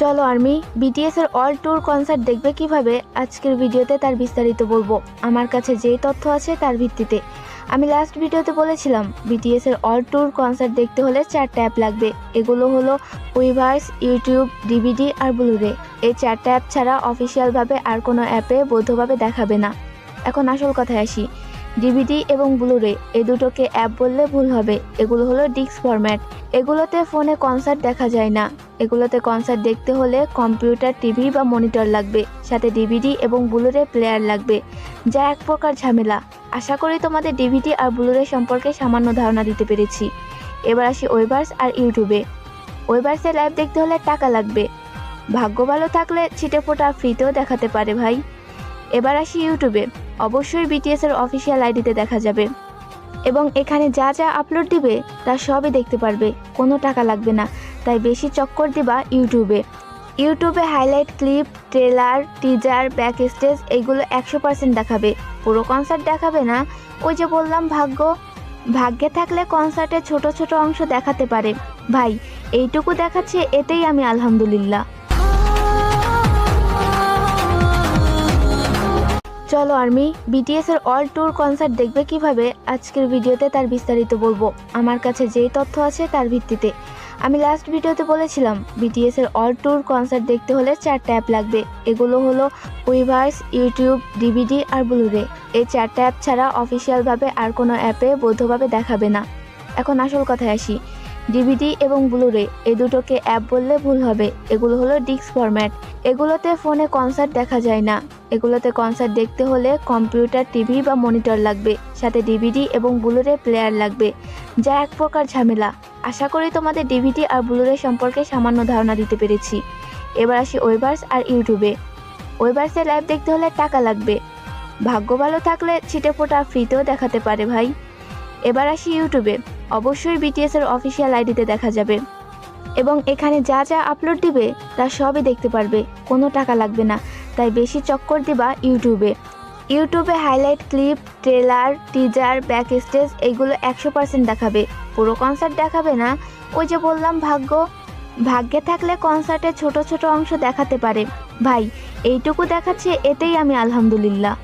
চলো army BTS এর all tour concert দেখবে কিভাবে আজকের ভিডিওতে তার বিস্তারিত বলবো। আমার কাছে যেই তথ্য আছে তার ভিত্তিতে। আমি লাস্ট ভিডিওতে বলেছিলাম বিটিএস এর অল ট্যুর কনসার্ট দেখতে হলে 4টা অ্যাপ লাগবে। এগুলো হলো উইভার্স, ইউটিউব, ডিভিডি আর ব্লুরে। এই 4টা অ্যাপ ছাড়া অফিসিয়ালভাবে আর কোনো অ্যাপে বৈধভাবে দেখাবে না। এখন আসল কথায় আসি, ডিভিডি এবং ব্লুরে এই দুটোকে অ্যাপ বললে ভুল হবে। এগুলো হলো ডিস্ক ফরম্যাট। এগুলোতে ফোনে কনসার্ট দেখা যায় না। এগুলোতে কনসার্ট দেখতে হলে কম্পিউটার, টিভি বা মনিটর লাগবে, সাথে ডিভিডি এবং ব্লুরে প্লেয়ার লাগবে, যা এক প্রকার ঝামেলা। আশা করি তোমাদের ডিভিডি আর ব্লুরে সম্পর্কে সামান্য ধারণা দিতে পেরেছি। এবার আসি ওয়েভার্স আর ইউটিউবে। ওয়েভার্সে লাইভ দেখতে হলে টাকা লাগবে। ভাগ্য ভালো থাকলে ছিটে ফোটা ফ্রিতেও দেখাতে পারে ভাই। এবার আসি ইউটিউবে। অবশ্যই বিটিএস এর অফিসিয়াল আইডিতে দেখা যাবে এবং এখানে যা যা আপলোড দিবে তা সবই দেখতে পারবে, কোনো টাকা লাগবে না। তাই বেশি চক্কর দিবা ইউটিউবে। ইউটিউবে highlight clip, trailer, teaser, back stage এইগুলো 100% দেখাবে, পুরো কনসার্ট দেখাবে না। ওই যে বললাম ভাগ্যে থাকলে কনসার্টের ছোট ছোট অংশ দেখাতে পারে। ভাই এইটুকু দেখাচ্ছে, এতেই আমি আলহামদুলিল্লাহ। চলো আর্মি বিটিএস এর অল ট্যুর কনসার্ট দেখবে কিভাবে আজকের ভিডিওতে তার বিস্তারিত বলবো। আমার কাছে যেই তথ্য আছে তার ভিত্তিতে। আমি লাস্ট ভিডিওতে বলেছিলাম বিটিএস এর অল ট্যুর কনসার্ট দেখতে হলে 4টা অ্যাপ লাগবে। এগুলো হলো উইভার্স, ইউটিউব, ডিভিডি আর ব্লুরে। এই 4টা অ্যাপ ছাড়া অফিসিয়ালভাবে আর কোনো অ্যাপে বৈধভাবে দেখাবে না। এখন আসল কথায় আসি, ডিভিডি এবং ব্লুরে এই দুটোকে অ্যাপ বললে ভুল হবে। এগুলো হলো ডিস্ক ফরম্যাট। এগুলোতে ফোনে কনসার্ট দেখা যায় না। এগুলোতে কনসার্ট দেখতে হলে কম্পিউটার, টিভি বা মনিটর লাগবে, সাথে ডিভিডি এবং ব্লুরে প্লেয়ার লাগবে, যা এক প্রকার ঝামেলা। আশা করি তোমাদের ডিভিডি আর ব্লুরে সম্পর্কে সামান্য ধারণা দিতে পেরেছি। এবার আসি ওয়েভার্স আর ইউটিউবে। ওয়েভার্সে লাইভ দেখতে হলে টাকা লাগবে। ভাগ্য ভালো থাকলে ছিটে ফোটা ফ্রিতেও দেখাতে পারে ভাই। এবার আসি ইউটিউবে। অবশ্যই বিটিএস এর অফিসিয়াল আইডিতে দেখা যাবে এবং এখানে যা যা আপলোড দিবে তা সবই দেখতে পারবে, কোনো টাকা লাগবে না। তাই বেশি চক্কর দিবা ইউটিউবে। ইউটিউবে highlight clip, trailer, teaser, back stage এইগুলো 100% দেখাবে, পুরো কনসার্ট দেখাবে না। ওই যে বললাম ভাগ্যে থাকলে কনসার্টের ছোট ছোট অংশ দেখাতে পারে। ভাই এইটুকু দেখাচ্ছে, এতেই আমি আলহামদুলিল্লাহ।